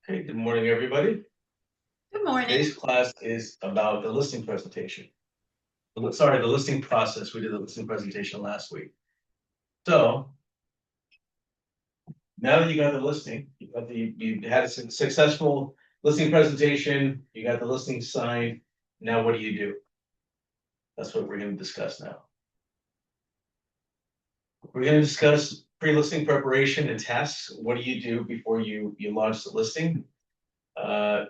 Hey, good morning, everybody. Good morning. Today's class is about the listing presentation. Sorry, the listing process. We did the listing presentation last week. So now that you got the listing, you had a successful listing presentation, you got the listing signed. Now what do you do? That's what we're going to discuss now. We're going to discuss pre-listing preparation and tasks. What do you do before you launch the listing? Uh,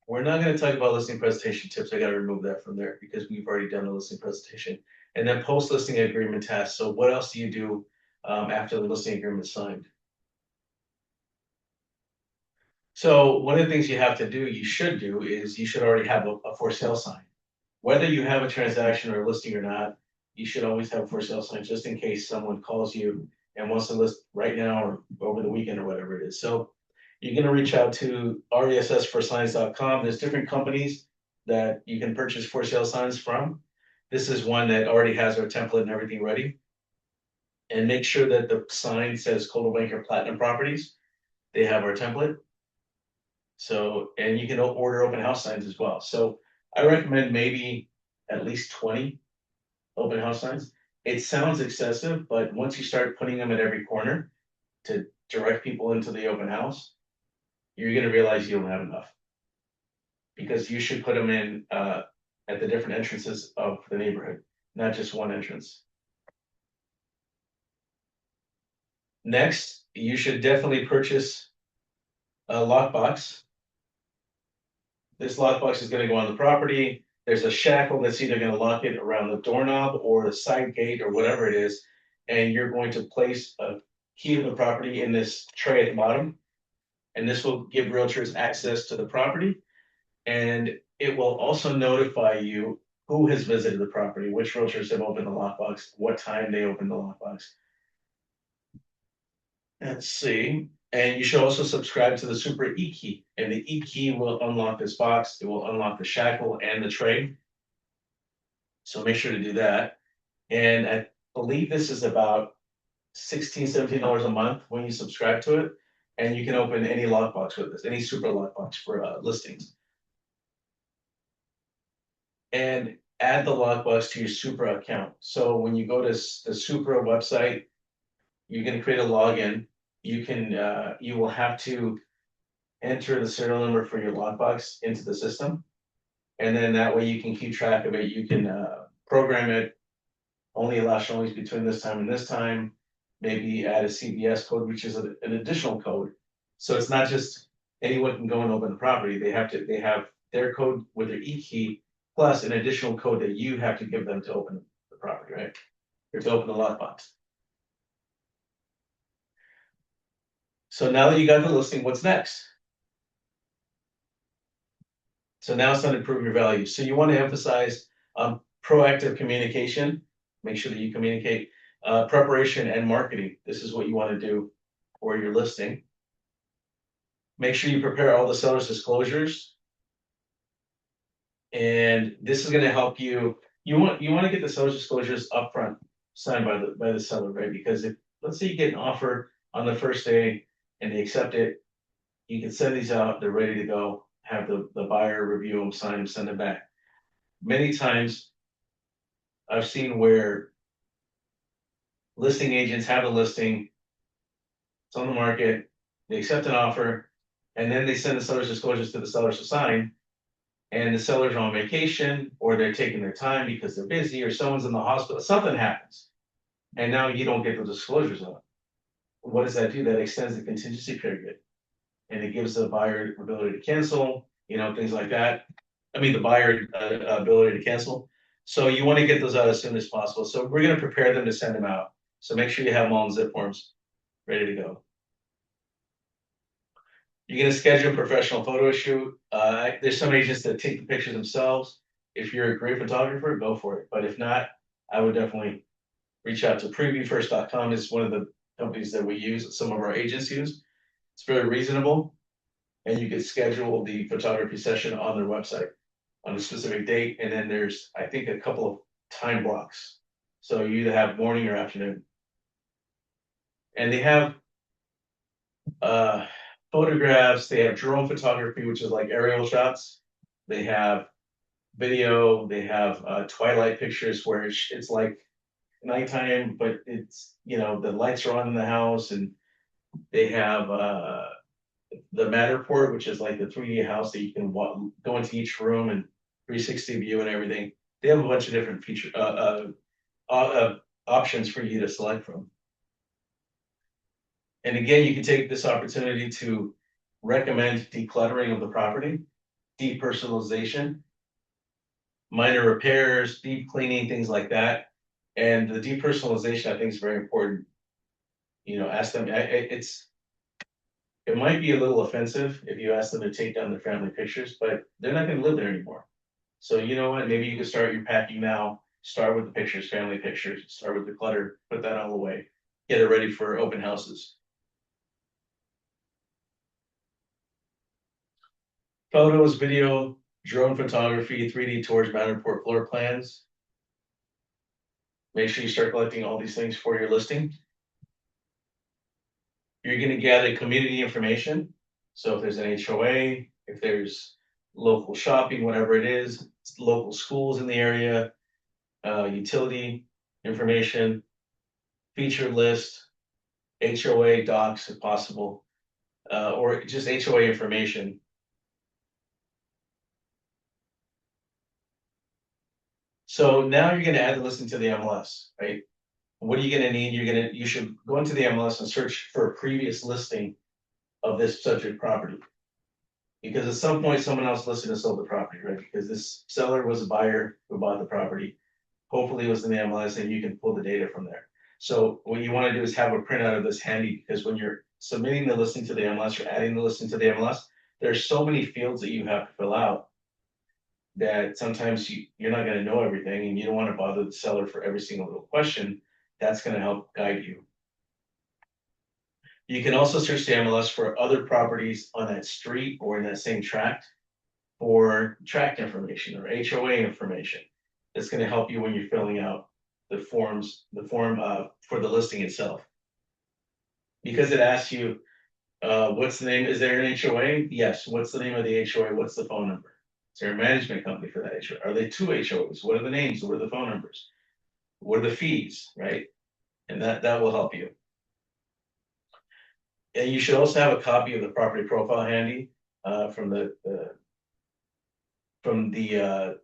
we're not going to talk about listing presentation tips. I got to remove that from there because we've already done the listing presentation. And then post listing agreement tasks. So what else do you do after the listing agreement is signed? So one of the things you have to do, you should do, is you should already have a for sale sign. Whether you have a transaction or a listing or not, you should always have a for sale sign just in case someone calls you and wants to list right now or over the weekend or whatever it is. So you're going to reach out to ressforsigns.com. There's different companies that you can purchase for sale signs from. This is one that already has our template and everything ready. And make sure that the sign says Coldwell Banker Platinum Properties. They have our template. So, and you can order open house signs as well. So I recommend maybe at least 20 open house signs. It sounds excessive, but once you start putting them at every corner to direct people into the open house, you're going to realize you don't have enough because you should put them in at the different entrances of the neighborhood, not just one entrance. Next, you should definitely purchase a lockbox. This lockbox is going to go on the property. There's a shackle that's either going to lock it around the doorknob or the side gate or whatever it is. And you're going to place a key to the property in this tray at the bottom. And this will give realtors access to the property. And it will also notify you who has visited the property, which realtors have opened the lockbox, what time they opened the lockbox. Let's see. And you should also subscribe to the Super E key. And the E key will unlock this box. It will unlock the shackle and the tray. So make sure to do that. And I believe this is about $16, $17 a month when you subscribe to it. And you can open any lockbox with this, any super lockbox for listings. And add the lockbox to your Supra account. So when you go to the Supra website, you're going to create a login. You will have to enter the serial number for your lockbox into the system, and then that way you can keep track of it. You can program it. Only allow showings between this time and this time. Maybe add a CVS code, which is an additional code. So it's not just anyone can go and open the property. They have their code with their E key plus an additional code that you have to give them to open the property, right? Or to open the lockbox. So now that you got the listing, what's next? So now it's time to prove your value. So you want to emphasize proactive communication. Make sure that you communicate preparation and marketing. This is what you want to do for your listing. Make sure you prepare all the seller's disclosures. And this is going to help you. You want to get the seller's disclosures upfront signed by the seller, right? Because if let's say you get an offer on the first day and they accept it, you can send these out, they're ready to go, have the buyer review them, sign them, send them back. Many times I've seen where listing agents have a listing, it's on the market, they accept an offer, and then they send the seller's disclosures to the sellers to sign, and the seller's on vacation, or they're taking their time because they're busy, or someone's in the hospital, something happens, and now you don't get the disclosures on. What does that do? That extends the contingency period, and it gives the buyer ability to cancel, things like that. I mean, the buyer ability to cancel. So you want to get those out as soon as possible. So we're going to prepare them to send them out. So make sure you have them all in zip forms ready to go. You're going to schedule a professional photo shoot. There's some agents that take the pictures themselves. If you're a great photographer, go for it. But if not, I would definitely reach out to previewfirst.com. It's one of the companies that we use, that some of our agents use. It's very reasonable, and you can schedule the photography session on their website on a specific date. And then there's, I think, a couple of time blocks. So you either have morning or afternoon. And they have uh, photographs, they have drone photography, which is like aerial shots. They have video, they have twilight pictures where it's like nighttime, but it's, the lights are on in the house, and they have the Matterport, which is like the 3D house that you can go into each room and 360 view and everything. They have a bunch of different options for you to select from. And again, you can take this opportunity to recommend decluttering of the property, depersonalization, minor repairs, deep cleaning, things like that. And the depersonalization, I think, is very important. Ask them. It might be a little offensive if you ask them to take down their family pictures, but they're not going to live there anymore. So you know what? Maybe you can start your packing now. Start with the pictures, family pictures. Start with the clutter. Put that all away. Get it ready for open houses. Photos, video, drone photography, 3D tours, Matterport floor plans. Make sure you start collecting all these things for your listing. You're going to gather community information. So if there's an HOA, if there's local shopping, whatever it is, local schools in the area, utility information, feature list, HOA docs if possible, or just HOA information. So now you're going to add the listing to the MLS, right? What are you going to need? You should go into the MLS and search for a previous listing of this subject property. Because at some point, someone else listed and sold the property, right? Because this seller was a buyer who bought the property. Hopefully it was in the MLS, and you can pull the data from there. So what you want to do is have a printout of this handy, because when you're submitting the listing to the MLS or adding the listing to the MLS, there's so many fields that you have to fill out that sometimes you're not going to know everything, and you don't want to bother the seller for every single little question. That's going to help guide you. You can also search the MLS for other properties on that street or in that same tract for tract information or HOA information. That's going to help you when you're filling out the form for the listing itself. Because it asks you, what's the name? Is there an HOA? Yes. What's the name of the HOA? What's the phone number? Is there a management company for that HOA? Are they two HOAs? What are the names? What are the phone numbers? What are the fees, right? And that will help you. And you should also have a copy of the property profile handy from the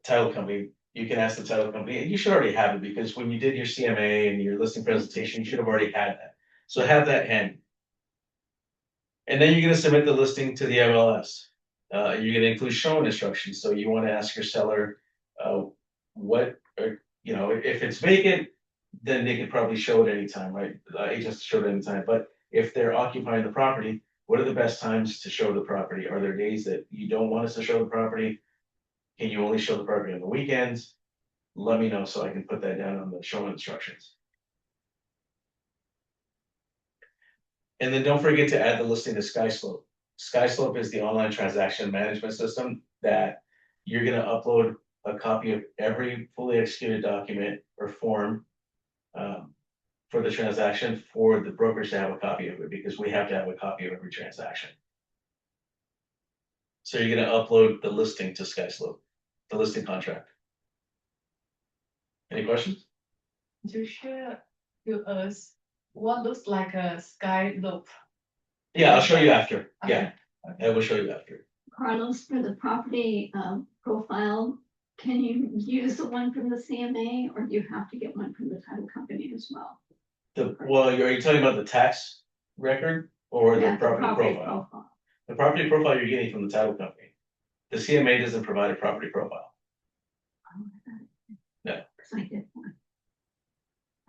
title company. You can ask the title company, and you should already have it, because when you did your CMA and your listing presentation, you should have already had that. So have that handy. And then you're going to submit the listing to the MLS. You're going to include showing instructions. So you want to ask your seller if it's vacant, then they could probably show it anytime, right? Agents show it anytime. But if they're occupying the property, what are the best times to show the property? Are there days that you don't want us to show the property? Can you only show the property on the weekends? Let me know so I can put that down on the showing instructions. And then don't forget to add the listing to SkySlope. SkySlope is the online transaction management system that you're going to upload a copy of every fully executed document or form for the transaction for the brokers to have a copy of it, because we have to have a copy of every transaction. So you're going to upload the listing to SkySlope, the listing contract. Any questions? To share to us what looks like a sky loop. Yeah, I'll show you after. Okay. Yeah, I will show you after. Carlos, for the property profile, can you use the one from the CMA, or do you have to get one from the title company as well? Are you talking about the tax record or the property profile? The property profile you're getting from the title company. The CMA doesn't provide a property profile. No. Because I did one.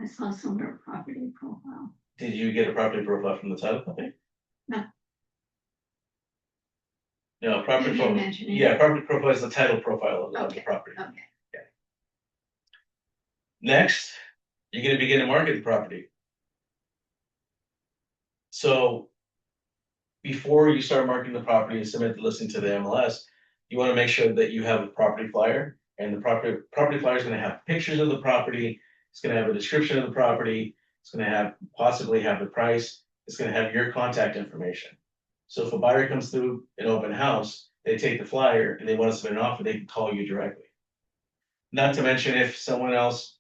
I saw somewhere property profile. Did you get a property profile from the title company? No. No, property profile. Yeah, property profile is the title profile of the property. Okay. Yeah. Next, you're going to begin to market the property. So before you start marketing the property and submit the listing to the MLS, you want to make sure that you have a property flyer, and the property flyer is going to have pictures of the property. It's going to have a description of the property. It's going to possibly have the price. It's going to have your contact information. So if a buyer comes through an open house, they take the flyer and they want to submit an offer, they can call you directly. Not to mention if someone else,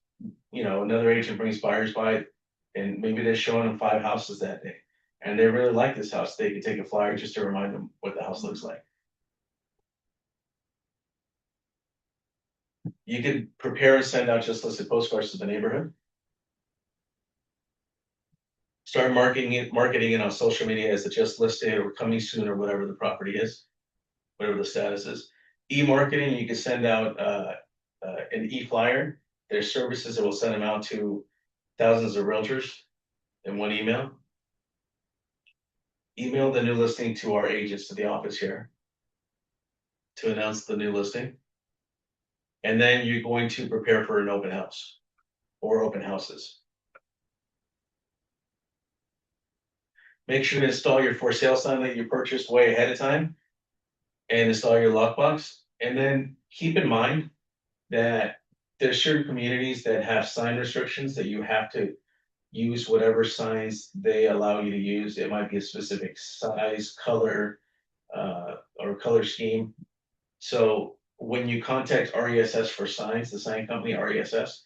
another agent brings buyers by and maybe they're showing them 5 houses that day and they really like this house, they can take a flyer just to remind them what the house looks like. You could prepare and send out just listed postcards to the neighborhood. Start marketing it on social media as a just listed or coming soon or whatever the property is, whatever the status is. E-marketing, you can send out an e-flyer. There's services that will send them out to thousands of realtors in one email. Email the new listing to our agents to the office here to announce the new listing. And then you're going to prepare for an open house or open houses. Make sure to install your for sale sign that you purchased way ahead of time and install your lockbox. And then keep in mind that there's certain communities that have sign restrictions that you have to use whatever signs they allow you to use. It might be a specific size, color, or color scheme. So when you contact RESS for signs, the sign company RESS,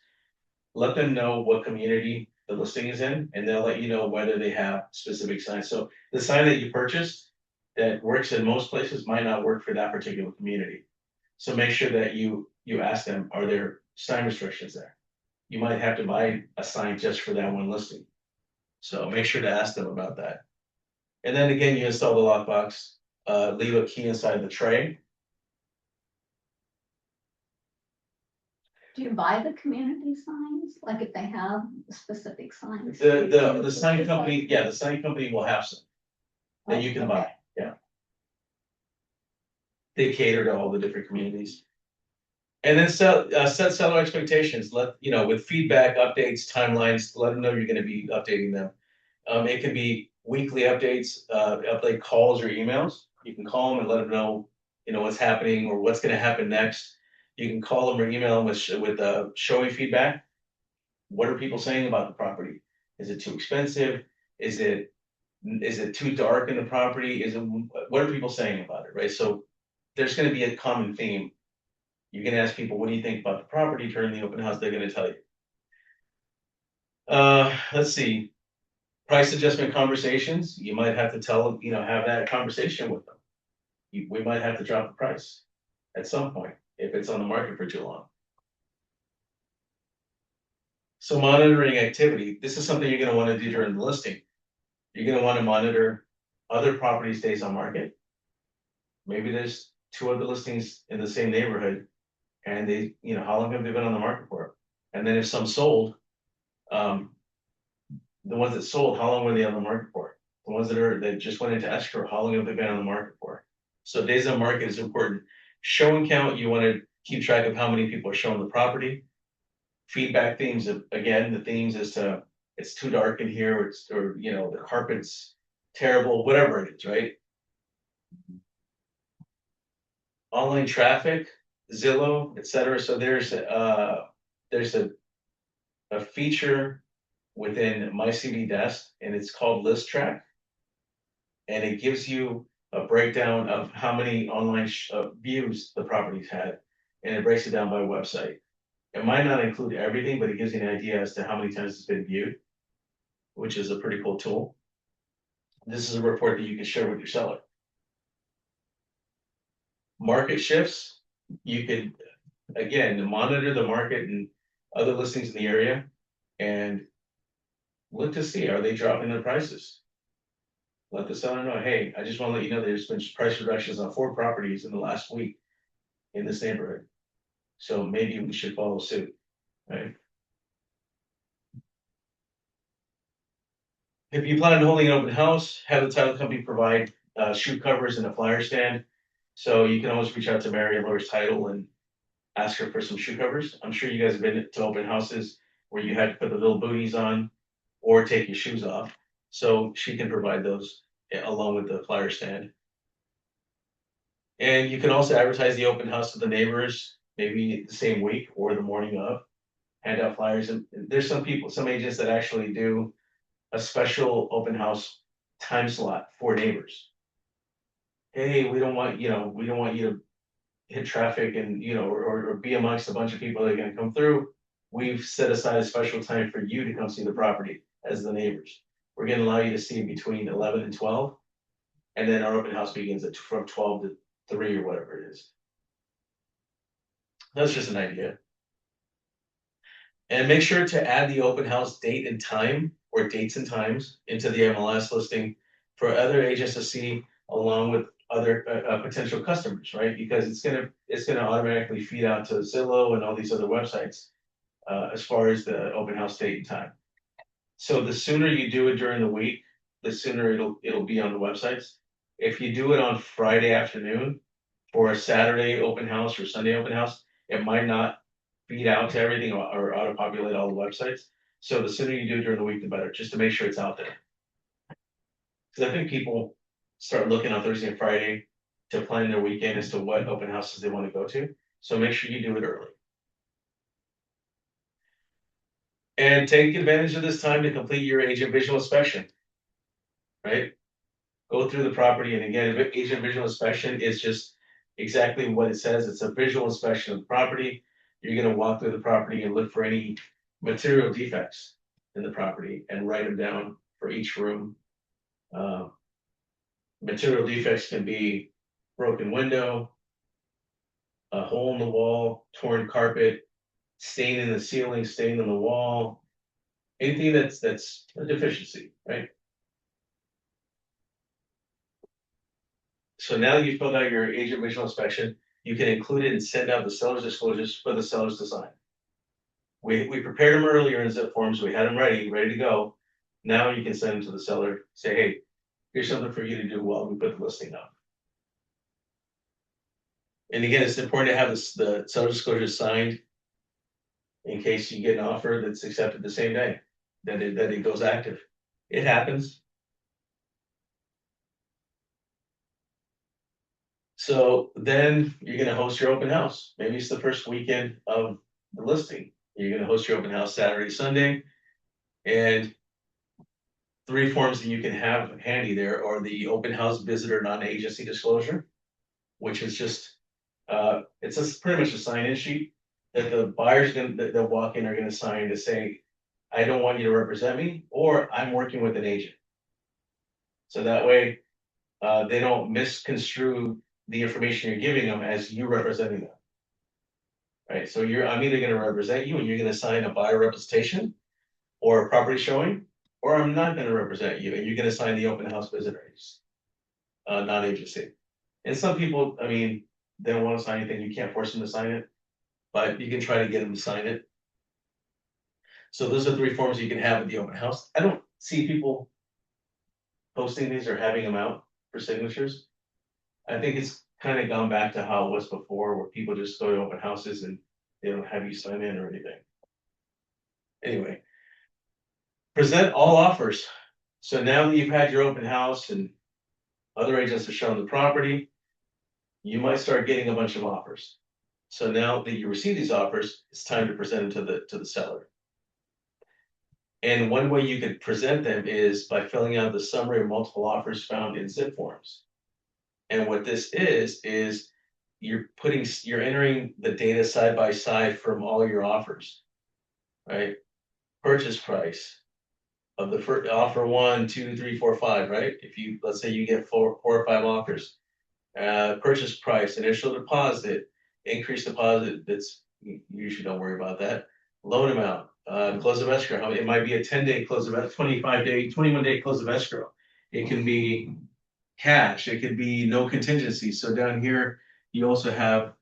let them know what community the listing is in, and they'll let you know whether they have specific signs. So the sign that you purchased that works in most places might not work for that particular community. So make sure that you ask them, are there sign restrictions there? You might have to buy a sign just for that one listing. So make sure to ask them about that. And then again, you install the lockbox, leave a key inside the tray. Do you buy the community signs, like if they have specific signs? The sign company, yeah, the sign company will have some that you can Okay. buy, yeah. They cater to all the different communities. And then set seller expectations, with feedback, updates, timelines, let them know you're gonna be updating them. It can be weekly updates, update calls or emails. You can call them and let them know, what's happening or what's gonna happen next. You can call them or email them with showing feedback. What are people saying about the property? Is it too expensive? Is it too dark in the property? What are people saying about it, right? So there's gonna be a common theme. You can ask people, what do you think about the property during the open house? They're gonna tell you. Let's see. Price adjustment conversations, you might have to have that conversation with them. We might have to drop the price at some point if it's on the market for too long. So monitoring activity, this is something you're gonna wanna do during the listing. You're gonna wanna monitor other properties days on market. Maybe there's 2 other listings in the same neighborhood and how long have they been on the market for? And then if some sold, the ones that sold, how long were they on the market for? The ones that just went into escrow, how long have they been on the market for? So days on market is important. Show and count, you want to keep track of how many people are showing the property. Feedback themes, again, the themes as to it's too dark in here, or the carpet's terrible, whatever it is, right? Online traffic, Zillow, etc. So there's a feature within My CV Desk, and it's called List Track, and it gives you a breakdown of how many online views the property's had, and it breaks it down by website. It might not include everything, but it gives you an idea as to how many times it's been viewed, which is a pretty cool tool. This is a report that you can share with your seller. Market shifts, you could, again, monitor the market and other listings in the area and look to see, are they dropping their prices? Let the seller know, hey, I just want to let you know there's been price reductions on 4 properties in the last week in this neighborhood. So maybe we should follow suit, right? If you plan on holding an open house, have the title company provide shoe covers and a flyer stand. So you can always reach out to Mary and Laura's Title and ask her for some shoe covers. I'm sure you guys have been to open houses where you had to put the little booties on or take your shoes off. So she can provide those along with the flyer stand. And you can also advertise the open house to the neighbors, maybe the same week or the morning of, hand out flyers. And there's some agents that actually do a special open house time slot for neighbors. hey, we don't want, we don't want you to hit traffic and, or be amongst a bunch of people that are gonna come through. We've set aside a special time for you to come see the property as the neighbors. We're gonna allow you to see between 11 and 12. And then our open house begins from 12 to 3 or whatever it is. That's just an idea. And make sure to add the open house date and time or dates and times into the MLS listing for other agents to see along with other potential customers, right? Because it's gonna automatically feed out to Zillow and all these other websites as far as the open house date and time. So the sooner you do it during the week, the sooner it'll be on the websites. If you do it on Friday afternoon for a Saturday open house or Sunday open house, it might not feed out to everything or auto-populate all the websites. So the sooner you do it during the week, the better, just to make sure it's out there. Because I think people start looking on Thursday and Friday to plan their weekend as to what open houses they want to go to. So make sure you do it early. And take advantage of this time to complete your agent visual inspection. Right? Go through the property, and again, agent visual inspection is just exactly what it says. It's a visual inspection of the property. You're gonna walk through the property and look for any material defects in the property and write them down for each room. Material defects can be broken window, a hole in the wall, torn carpet, stain in the ceiling, stain on the wall, anything that's a deficiency, right? So now that you've filled out your agent visual inspection, you can include it and send out the seller's disclosures for the sellers to sign. We prepared them earlier in zip forms, we had them ready to go. Now you can send them to the seller, say, hey, here's something for you to do while we put the listing up. And again, it's important to have the seller disclosure signed in case you get an offer that's accepted the same day, that it goes active. It happens. So then you're gonna host your open house. Maybe it's the first weekend of the listing. You're gonna host your open house Saturday, Sunday. And 3 forms that you can have handy there are the open house visitor non-agency disclosure, which is just, it's just pretty much a sign-in sheet that the buyers that walk in are gonna sign to say, I don't want you to represent me, or I'm working with an agent. So that way, they don't misconstrue the information you're giving them as you representing them. Right, so I'm either gonna represent you and you're gonna sign a buyer representation or a property showing, or I'm not gonna represent you and you're gonna sign the open house visitors, non-agency. And some people, I mean, they don't wanna sign anything, you can't force them to sign it, but you can try to get them to sign it. So those are 3 forms you can have at the open house. I don't see people posting these or having them out for signatures. I think it's kind of gone back to how it was before, where people just go to open houses and they don't have you sign in or anything. Anyway, present all offers. So now that you've had your open house and other agents have shown the property, you might start getting a bunch of offers. So now that you receive these offers, it's time to present them to the seller. And one way you could present them is by filling out the summary of multiple offers found in zip forms. And what this is you're entering the data side by side from all your offers, right? Purchase price of the first offer 1, 2, 3, 4, 5, right? If you, let's say you get 4 or 5 offers, purchase price, initial deposit, increased deposit, that's, you usually don't worry about that. Loan amount, close of escrow, it might be a 10-day close of 25-day, 21-day close of escrow. It can be cash, it could be no contingency. So down here, you also have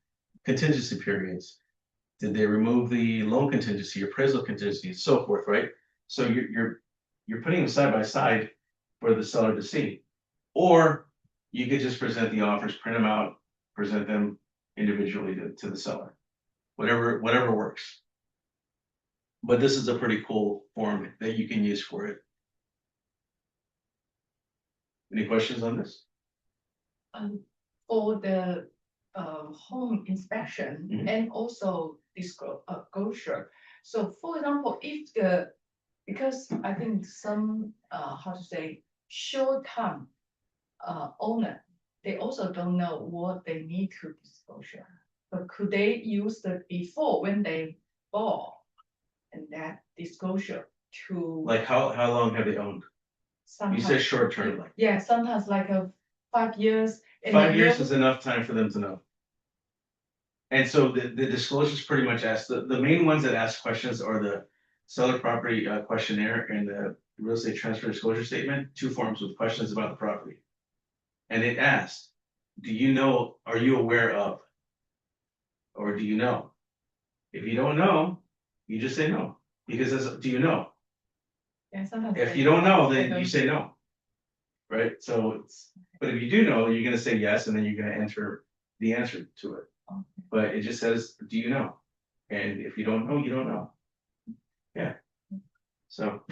contingency periods. Did they remove the loan contingency, appraisal contingency, and so forth, right? So you're putting them side by side for the seller to see. Or you could just present the offers, print them out, present them individually to the seller. Whatever works. But this is a pretty cool form that you can use for it. Any questions on this? For the home inspection Mhm. and also disclosure. So for example, if because I think some how to say short term owner, they also don't know what they need to disclosure. But could they use the before when they bought and that disclosure to Like how long have they owned? You said sometimes, short term, like yeah, sometimes like a 5 years. and 5 years you- is enough time for them to know. And so the disclosures pretty much ask, the main ones that ask questions are the seller property questionnaire and the real estate transfer disclosure statement, 2 forms with questions about the property. And it asks, do you know, are you aware of? Or do you know? If you don't know, you just say no, because it's, do you know? Yeah, sometimes If they- you don't know, they then you don't- say no. Right? So it's, but if you do know, you're gonna say yes, and then you're gonna enter the answer to it. Okay. But it just says, do you know? And if you don't know, you don't know. Yeah. So,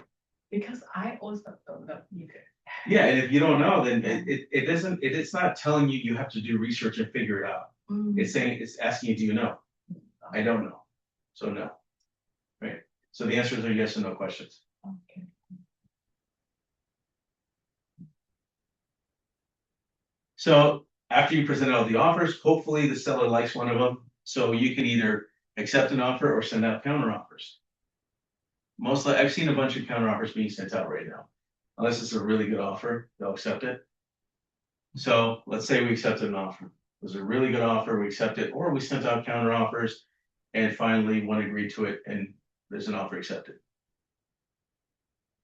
Because I also don't know either. yeah, and if you don't know, then it doesn't, it's not telling you you have to do research and figure it out. Mm, It's saying, it's asking you, do you know? I don't know. So no. Right? So the answers are yes or no questions. okay. So after you present all the offers, hopefully the seller likes one of them. So you can either accept an offer or send out counter offers. Mostly, I've seen a bunch of counter offers being sent out right now. Unless it's a really good offer, they'll accept it. So let's say we accepted an offer. It was a really good offer, we accept it, or we sent out counter offers and finally one agreed to it and there's an offer accepted.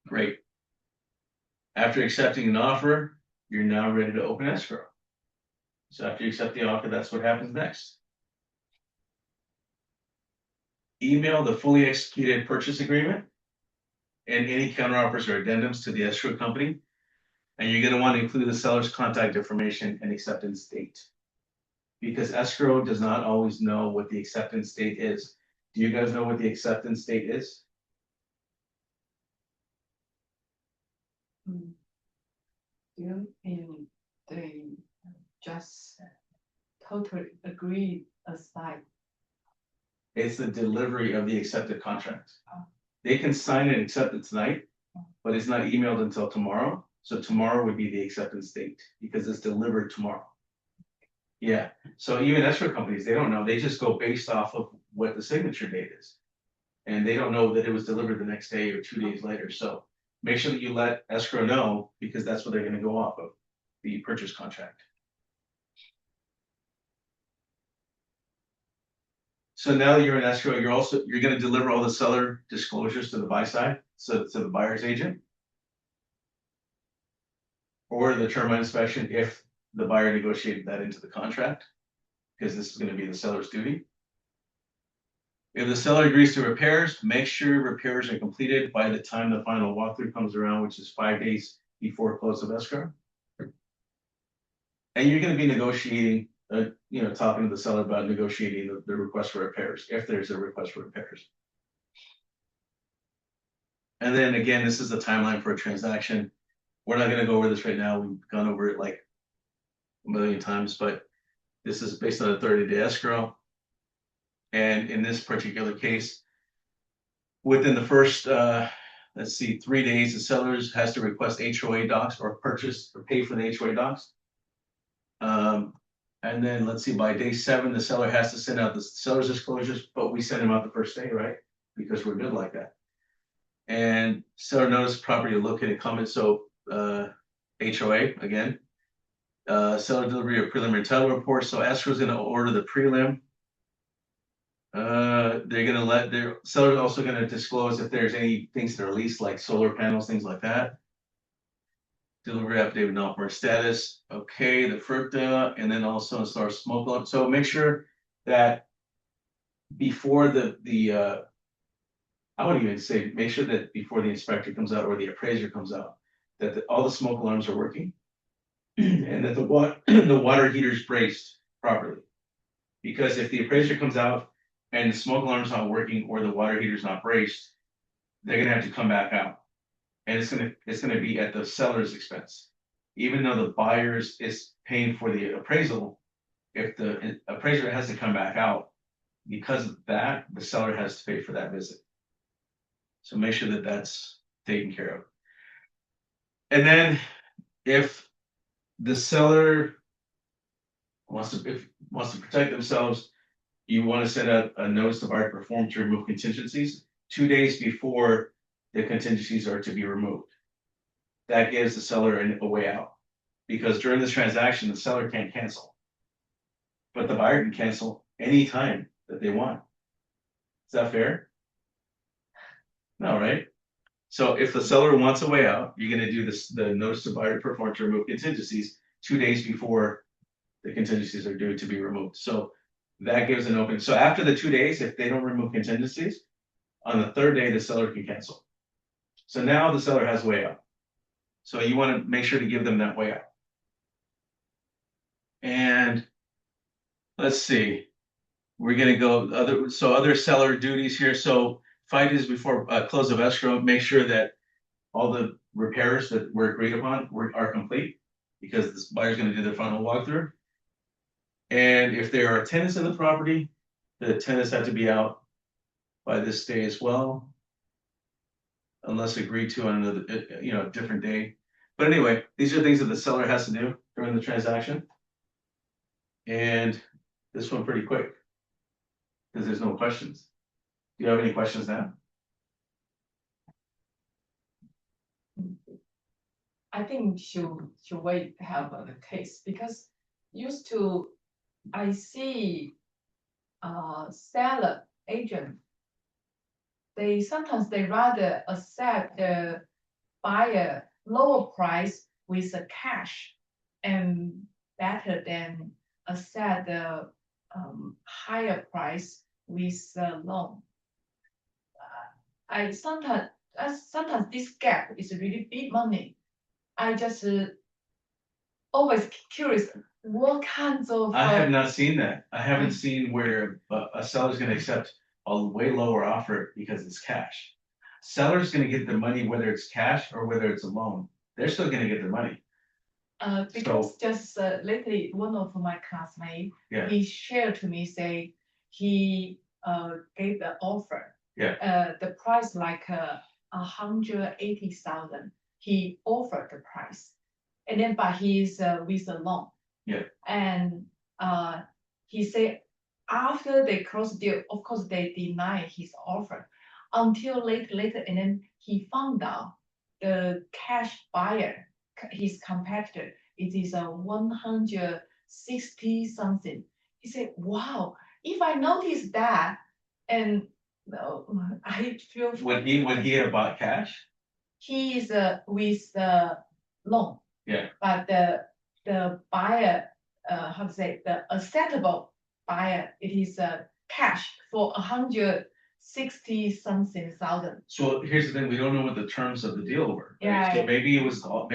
Great. After accepting an offer, you're now ready to open escrow. So after you accept the offer, that's what happens next. Email the fully executed purchase agreement and any counteroffers or addendums to the escrow company. And you're gonna want to include the seller's contact information and acceptance date. Because escrow does not always know what the acceptance date is. Do you guys know what the acceptance date is? Mm. You and they just totally agree aside. It's the delivery of the accepted contract. They can sign and accept it tonight, but it's not emailed until tomorrow. So tomorrow would be the acceptance date because it's delivered tomorrow. Yeah, so even escrow companies, they don't know, they just go based off of what the signature date is. And they don't know that it was delivered the next day or 2 days later, so make sure that you let escrow know, because that's what they're gonna go off of, the purchase contract. So now that you're in escrow, you're gonna deliver all the seller disclosures to the buy side, so to the buyer's agent. Or the termite inspection if the buyer negotiated that into the contract, because this is gonna be the seller's duty. If the seller agrees to repairs, make sure repairs are completed by the time the final walkthrough comes around, which is 5 days before close of escrow. And you're gonna be negotiating, talking to the seller about negotiating the request for repairs, if there's a request for repairs. And then again, this is the timeline for a transaction. We're not gonna go over this right now, we've gone over it like a million times, but this is based on a 30-day escrow. And in this particular case, within the first, 3 days, the sellers has to request HOA docs or purchase or pay for the HOA docs. And then by day 7, the seller has to send out the seller's disclosures, but we send them out the first day, right? Because we're good like that. And seller notice property located comment, so HOA again. Seller delivery of preliminary title report, so escrow is gonna order the prelim. They're gonna let their sellers also gonna disclose if there's any things that are leased, like solar panels, things like that. Delivery affidavit not for status, okay, the FERPTA, and then also install smoke alarm. So make sure that before I wouldn't even say, make sure that before the inspector comes out or the appraiser comes out, that all the smoke alarms are working. And that the water heater's braced properly. Because if the appraiser comes out and the smoke alarm's not working or the water heater's not braced, they're gonna have to come back out. And it's gonna be at the seller's expense. Even though the buyer's is paying for the appraisal, if the appraiser has to come back out, because of that, the seller has to pay for that visit. So make sure that that's taken care of. And then if the seller wants to protect themselves, you want to send out a notice of buyer perform to remove contingencies 2 days before the contingencies are to be removed. That gives the seller a way out, because during this transaction, the seller can't cancel, but the buyer can cancel any time that they want. Is that fair? No, right? So if the seller wants a way out, you're gonna do this, the notice to buyer perform to remove contingencies 2 days before the contingencies are due to be removed. So that gives an opening. So after the 2 days, if they don't remove contingencies, on the third day, the seller can cancel. So now the seller has a way out. So you want to make sure to give them that way out. And let's see, we're gonna go other seller duties here. So 5 days before close of escrow, make sure that all the repairs that were agreed upon are complete, because this buyer's gonna do the final walkthrough. And if there are tenants in the property, the tenants have to be out by this day as well, unless agreed to on another, different day. But anyway, these are things that the seller has to do during the transaction. And this one pretty quick, because there's no questions. Do you have any questions now? I think should wait to have the case, because used to, I see, seller agent, sometimes they rather accept the buyer lower price with the cash, and better than accept the higher price with the loan. Sometimes this gap is really big money. I just always curious what kinds of. I have not seen that. I haven't seen where a seller's gonna accept a way lower offer because it's cash. Seller's gonna get the money whether it's cash or whether it's a loan. They're still gonna get the money. Because just lately, one of my classmates, Yeah. he shared to me, say he gave the offer. Yeah. The price like 180,000. He offered the price, and then but he's with a loan. Yeah. And he said after they close the deal, of course they deny his offer until later, and then he found out the cash buyer, his competitor, it is a 160 something. He said, "Wow, if I noticed that, and I feel." When he had bought cash? He is with the loan. Yeah. But the buyer, how to say, the acceptable buyer, it is cash for 160 something thousand. So here's the thing: we don't know what the terms of the deal were. Right? Yeah. So maybe it was all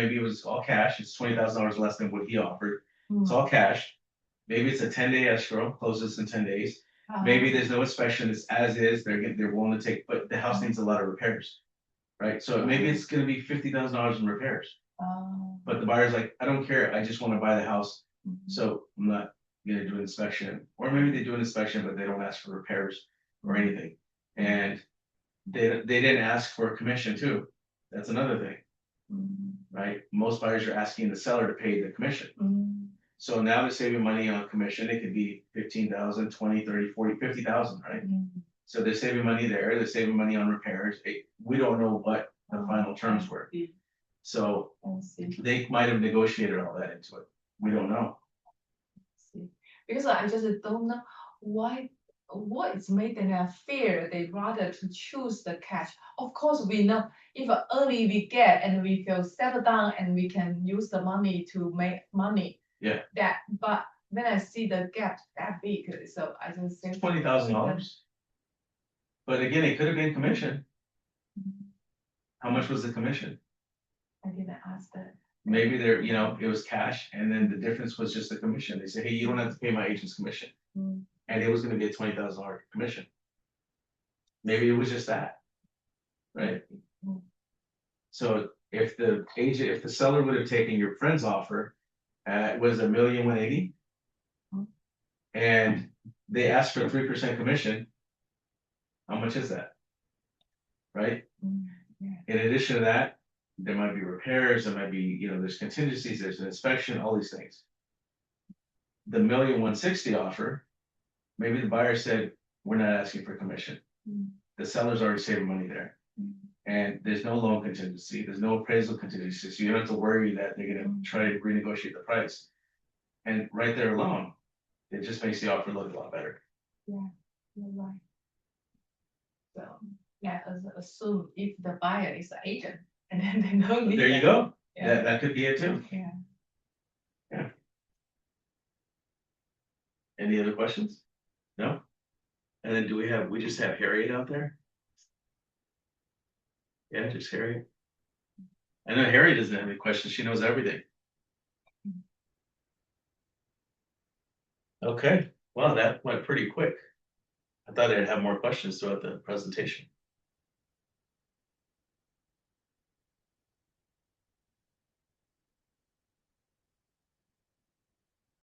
cash. It's $20,000 less than what he offered. It's all cash. Maybe it's a 10-day escrow, closes in 10 days. Maybe there's no inspection. It's as is. They're willing to take, but the house needs a lot of repairs, right? So maybe it's going to be $50,000 in repairs. But the buyer's like, I don't care. I just want to buy the house, so I'm not going to do an inspection. Or maybe they do an inspection, but they don't ask for repairs or anything. And they didn't ask for a commission too. That's another thing, right? Most buyers are asking the seller to pay the commission. So now they're saving money on commission. It could be 15,000, 20, 30, 40, 50,000, right? So they're saving money there. They're saving money on repairs. We don't know what the final terms were. So they might have negotiated all that into it. We don't know. Because I just don't know what is made them fear. They rather to choose the cash. Of course, we know if early we get and we feel settled down and we can use the money to make money. Yeah. But when I see the gap that big, so I just say $20,000. But again, it could have been commission. How much was the commission? I didn't ask that. Maybe it was cash, and then the difference was just the commission. They say, hey, you don't have to pay my agent's commission. And it was going to be a $20,000 commission. Maybe it was just that, right? So if the seller would have taken your friend's offer, was $1,180,000, and they asked for 3% commission, how much is that? Right? In addition to that, there might be repairs, there might be, there's contingencies, there's an inspection, all these things. the 1,160,000 offer, maybe the buyer said, we're not asking for commission. Mm. The seller's already saving money there. Mm. And there's no loan contingency, there's no appraisal contingency, so you don't have to worry that they're gonna try to renegotiate the price. And right there alone, it just makes the offer look a lot better. You're right. So, yeah, assume if the buyer is the agent, and then they don't need. There you that. go, Yeah. that could be it too. Yeah. Any other questions? No? And then we just have Harriet out there? Yeah, just Harriet. I know Harriet doesn't have any questions, she knows everything. Okay, well, that went pretty quick. I thought I'd have more questions throughout the presentation.